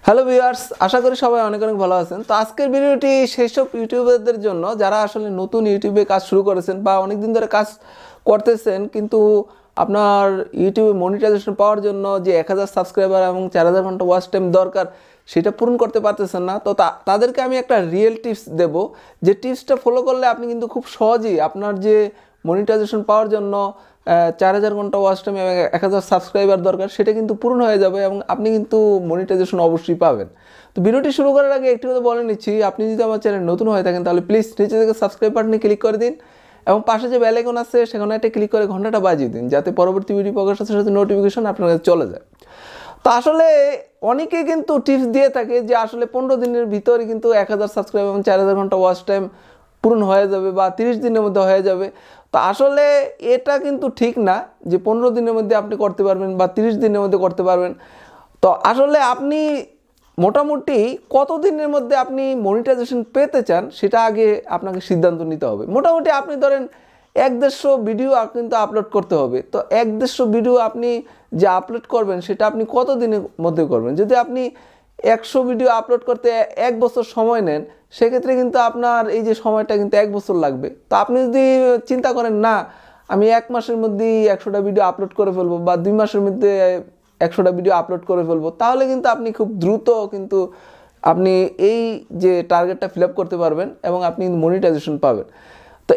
Hello viewers, আশা করি সবাই অনেক অনেক ভালো আছেন। তো আজকের ভিডিওটি সেই সব ইউটিউবারদের জন্য যারা আসলে নতুন ইউটিউবে কাজ শুরু করেছেন বা অনেক দিন ধরে কাজ করতেছেন, কিন্তু আপনার ইউটিউবে মনিটাইজেশন পাওয়ার জন্য যে 1000 সাবস্ক্রাইবার এবং 4000 ঘন্টা ওয়াচ টাইম দরকার সেটা পূরণ করতে পারতেছেন না। তো তাদেরকে আমি একটা রিয়েল টিপস দেব, যে টিপসটা ফলো করলে আপনি কিন্তু খুব সহজেই আপনার যে মনিটাইজেশন পাওয়ার জন্য 4000 ঘন্টা ওয়াচ টাইম এবং 1000 সাবস্ক্রাইবার দরকার সেটা কিন্তু পূরণ হয়ে যাবে এবং আপনি কিন্তু মনিটাইজেশন অবশ্যই পাবেন। তো ভিডিওটি শুরু করার আগে একটি কথা বলে নিচ্ছি, আপনি যদি আমার চ্যানেল নতুন হয়ে থাকেন তাহলে প্লিজ নিচে থেকে সাবস্ক্রাইব বাটনে ক্লিক করে দিন এবং পাশে যে বেল আইকন আছে সেখানে একটা ক্লিক করে ঘন্টাটা বাজিয়ে দিন, যাতে পরবর্তী ভিডিও প্রকাশের সাথে সাথে নোটিফিকেশন আপনার কাছে চলে যায়। তো আসলে অনেকেই কিন্তু টিপস দিয়ে থাকে যে আসলে 15 দিনের ভিতরে কিন্তু 1000 সাবস্ক্রাইব এবং 4000 ঘন্টা ওয়াচ টাইম পূরণ হয়ে যাবে বা 30 দিনের মধ্যে হয়ে যাবে। তো আসলে এটা কিন্তু ঠিক না যে 15 দিনের মধ্যে আপনি করতে পারবেন বা 30 দিনের মধ্যে করতে পারবেন। তো আসলে আপনি মোটামুটি কত দিনের মধ্যে আপনি মনিটাইজেশন পেতে চান সেটা আগে আপনাকে সিদ্ধান্ত নিতে হবে। মোটামুটি আপনি ধরেন 150 ভিডিও কিন্তু আপলোড করতে হবে। তো 150 ভিডিও আপনি যে আপলোড করবেন সেটা আপনি কত দিনের মধ্যে করবেন। যদি আপনি 100 ভিডিও আপলোড করতে 1 বছর সময় নেন, সেক্ষেত্রে কিন্তু আপনার এই যে সময়টা কিন্তু 1 বছর লাগবে। তো আপনি যদি চিন্তা করেন না আমি 1 মাসের মধ্যেই 100টা ভিডিও আপলোড করে ফেলবো বা 2 মাসের মধ্যে 100টা ভিডিও আপলোড করে ফেলবো, তাহলে কিন্তু আপনি খুব দ্রুত কিন্তু আপনি এই যে টার্গেটটা ফিল আপ করতে পারবেন এবং আপনি মনিটাইজেশন পাবেন। তো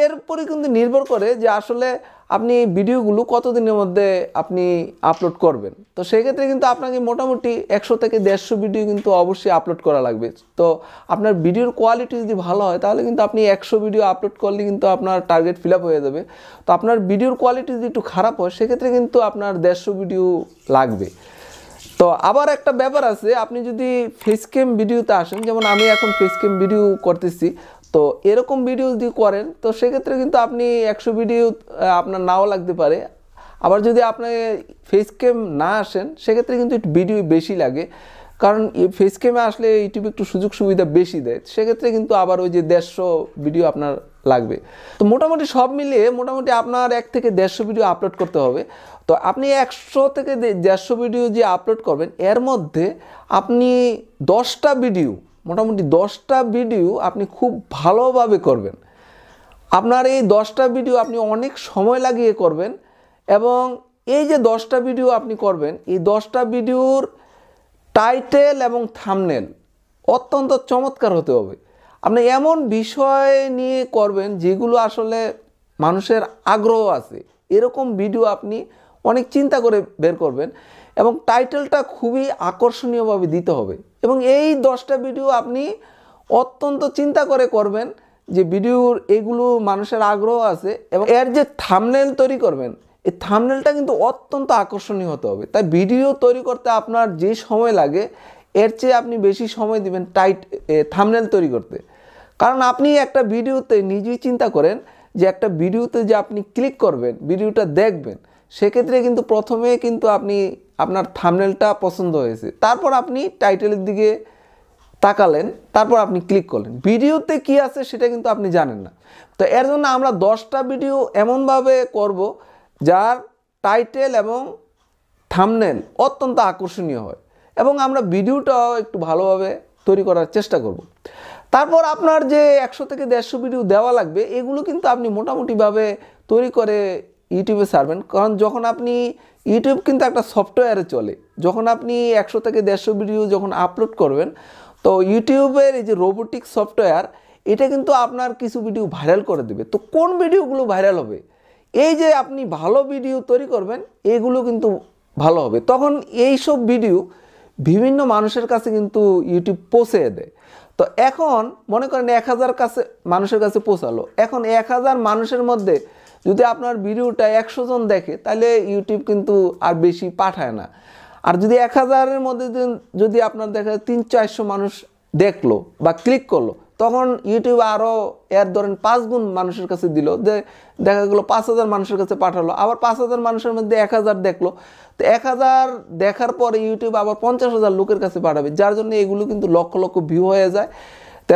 এর উপরে কিন্তু নির্ভর করে যে আসলে আপনি ভিডিওগুলো কতদিনের মধ্যে আপনি আপলোড করবেন। তো সেক্ষেত্রে কিন্তু আপনাকে মোটামুটি 100 থেকে 150 ভিডিও কিন্তু অবশ্যই আপলোড করা লাগবে। তো আপনার ভিডিওর কোয়ালিটি যদি ভালো হয় তাহলে কিন্তু আপনি 100 ভিডিও আপলোড করলে কিন্তু আপনার টার্গেট ফিল আপ হয়ে যাবে। তো আপনার ভিডিওর কোয়ালিটি যদি একটু খারাপ হয় সেক্ষেত্রে কিন্তু আপনার 150 ভিডিও লাগবে। তো আবার একটা ব্যাপার আছে, আপনি যদি ফেস ক্যাম ভিডিওতে আসেন, যেমন আমি এখন ফেস ক্যাম ভিডিও করতেছি, তো এরকম ভিডিও যদি করেন তো সেক্ষেত্রে কিন্তু আপনি 100 ভিডিও আপনার নাও লাগতে পারে। আবার যদি আপনি ফেস ক্যাম না আসেন সেক্ষেত্রে কিন্তু একটু ভিডিও বেশি লাগে, কারণ ফেস ক্যামে আসলে ইউটিউব একটু সুযোগ সুবিধা বেশি দেয়, সেক্ষেত্রে কিন্তু আবার ওই যে 150 ভিডিও আপনার লাগবে। তো মোটামুটি সব মিলিয়ে মোটামুটি আপনার 1 থেকে 150 ভিডিও আপলোড করতে হবে। তো আপনি 100 থেকে 150 ভিডিও যে আপলোড করবেন এর মধ্যে আপনি 10টা ভিডিও, মোটামুটি 10টা ভিডিও আপনি খুব ভালোভাবে করবেন। আপনার এই 10টা ভিডিও আপনি অনেক সময় লাগিয়ে করবেন এবং এই যে 10টা ভিডিও আপনি করবেন, এই 10টা ভিডিওর টাইটেল এবং থাম্বনেল অত্যন্ত চমৎকার হতে হবে। আপনি এমন বিষয় নিয়ে করবেন যেগুলো আসলে মানুষের আগ্রহ আছে, এরকম ভিডিও আপনি অনেক চিন্তা করে বের করবেন এবং টাইটেলটা খুবই আকর্ষণীয়ভাবে দিতে হবে। এবং এই 10টা ভিডিও আপনি অত্যন্ত চিন্তা করে করবেন যে ভিডিওর এগুলো মানুষের আগ্রহ আছে এবং এর যে থাম্বনেল তৈরি করবেন এই থাম্বনেলটা কিন্তু অত্যন্ত আকর্ষণীয় হতে হবে। তাই ভিডিও তৈরি করতে আপনার যে সময় লাগে এর চেয়ে আপনি বেশি সময় দিবেন থাম্বনেল তৈরি করতে। কারণ আপনি একটা ভিডিওতে নিজেই চিন্তা করেন যে একটা ভিডিওতে যে আপনি ক্লিক করবেন, ভিডিওটা দেখবেন, সেক্ষেত্রে কিন্তু প্রথমে কিন্তু আপনার থাম্বনেলটা পছন্দ হয়েছে, তারপর আপনি টাইটেলের দিকে তাকালেন, তারপর আপনি ক্লিক করলেন। ভিডিওতে কি আছে সেটা কিন্তু আপনি জানেন না। তো এর জন্য আমরা 10টা ভিডিও এমনভাবে করব যার টাইটেল এবং থাম্বনেল অত্যন্ত আকর্ষণীয় হয় এবং আমরা ভিডিওটাও একটু ভালোভাবে তৈরি করার চেষ্টা করব। তারপর আপনার যে 100 থেকে 150 ভিডিও দেওয়া লাগবে এগুলো কিন্তু আপনি মোটামুটিভাবে তৈরি করে ইউটিউবে ছাড়বেন। কারণ যখন আপনি ইউটিউব কিন্তু একটা সফটওয়্যারে চলে, যখন আপনি 100 থেকে 150 ভিডিও যখন আপলোড করবেন তো ইউটিউবের এই যে রোবোটিক সফটওয়্যার এটা কিন্তু আপনার কিছু ভিডিও ভাইরাল করে দেবে। তো কোন ভিডিওগুলো ভাইরাল হবে, এই যে আপনি ভালো ভিডিও তৈরি করবেন এগুলো কিন্তু ভালো হবে, তখন এই সব ভিডিও বিভিন্ন মানুষের কাছে কিন্তু ইউটিউব পৌঁছে দেয়। তো এখন মনে করেন 1000 মানুষের কাছে পৌঁছালো, এখন 1000 মানুষের মধ্যে যদি আপনার ভিডিওটা 100 জন দেখে তাহলে ইউটিউব কিন্তু আর বেশি পাঠায় না। আর যদি 1000-এর মধ্যে যদি আপনার দেখা 300-400 মানুষ দেখলো বা ক্লিক করলো, তখন ইউটিউব আরও এর ধরেন 5 গুণ মানুষের কাছে দিল, যে দেখা গেলো 5000 মানুষের কাছে পাঠালো, আবার 5000 মানুষের মধ্যে 1000 দেখলো। তো 1000 দেখার পরে ইউটিউব আবার 50,000 লোকের কাছে পাঠাবে, যার জন্য এগুলো কিন্তু লক্ষ লক্ষ ভিউ হয়ে যায়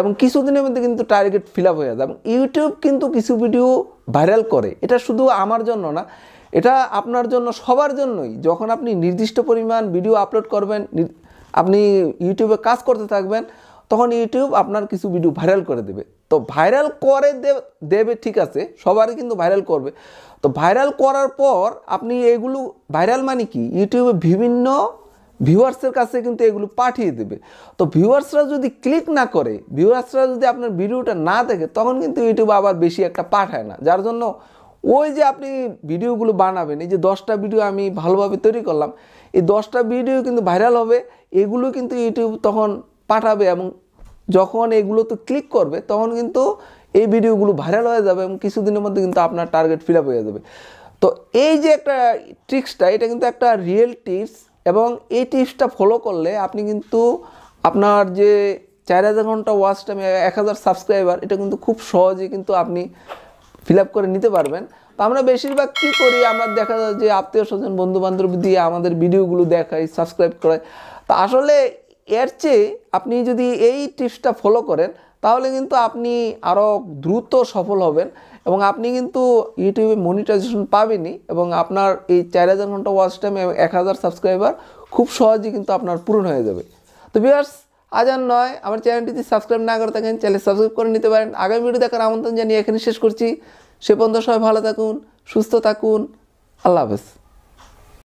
এবং কিছুদিনের মধ্যে কিন্তু টার্গেট ফিল আপ হয়ে যায়। এবং ইউটিউব কিন্তু কিছু ভিডিও ভাইরাল করে, এটা শুধু আমার জন্য না, এটা আপনার জন্য সবার জন্যই। যখন আপনি নির্দিষ্ট পরিমাণ ভিডিও আপলোড করবেন আপনি ইউটিউবে কাজ করতে থাকবেন, তখন ইউটিউব আপনার কিছু ভিডিও ভাইরাল করে দেবে। তো ভাইরাল করে দেবে ঠিক আছে, সবারই কিন্তু ভাইরাল করবে। তো ভাইরাল করার পর আপনি এগুলো, ভাইরাল মানে কি, ইউটিউবে বিভিন্ন ভিউয়ার্সের কাছে কিন্তু এগুলো পাঠিয়ে দেবে। তো ভিউয়ার্সরা যদি ক্লিক না করে, ভিউয়ার্সরা যদি আপনার ভিডিওটা না দেখে, তখন কিন্তু ইউটিউব আবার বেশি একটা পাঠায় না। যার জন্য ওই যে আপনি ভিডিওগুলো বানাবেন, এই যে 10টা ভিডিও আমি ভালোভাবে তৈরি করলাম, এই 10টা ভিডিও কিন্তু ভাইরাল হবে, এগুলো কিন্তু ইউটিউব তখন পাঠাবে, এবং যখন এগুলো তো ক্লিক করবে তখন কিন্তু এই ভিডিওগুলো ভাইরাল হয়ে যাবে, এবং কিছুদিনের মধ্যে কিন্তু আপনার টার্গেট ফিল আপ হয়ে যাবে। তো এই যে একটা ট্রিক্সটা, এটা কিন্তু একটা রিয়েল টিপস, এবং এই টিপসটা ফলো করলে আপনি কিন্তু আপনার যে 4000 ঘন্টা ওয়াচ টাইম, 1000 সাবস্ক্রাইবার, এটা কিন্তু খুব সহজে কিন্তু আপনি ফিল আপ করে নিতে পারবেন। তো আমরা বেশিরভাগ কী করি, আমরা দেখা যায় যে আত্মীয় স্বজন বন্ধু বান্ধব দিয়ে আমাদের ভিডিওগুলো দেখাই, সাবস্ক্রাইব করে। তো আসলে এর চেয়ে আপনি যদি এই টিপসটা ফলো করেন, তাহলে কিন্তু আপনি আরও দ্রুত সফল হবেন, এবং আপনি কিন্তু ইউটিউবে মনিটাইজেশন পাবেনই, এবং আপনার এই 4000 ঘন্টা ওয়াচ টাইম এবং 1000 সাবস্ক্রাইবার খুব সহজেই কিন্তু আপনার পূরণ হয়ে যাবে। তো ভিউয়ার্স, আজ আর নয়, আমার চ্যানেলটিতে সাবস্ক্রাইব না করে থাকেন, চ্যানেল সাবস্ক্রাইব করে নিতে পারেন। আগামী ভিডিও দেখার আমন্ত্রণ জানিয়ে এখানে শেষ করছি। সে পর্যন্ত সবাই ভালো থাকুন, সুস্থ থাকুন, আল্লাহ হাফেজ।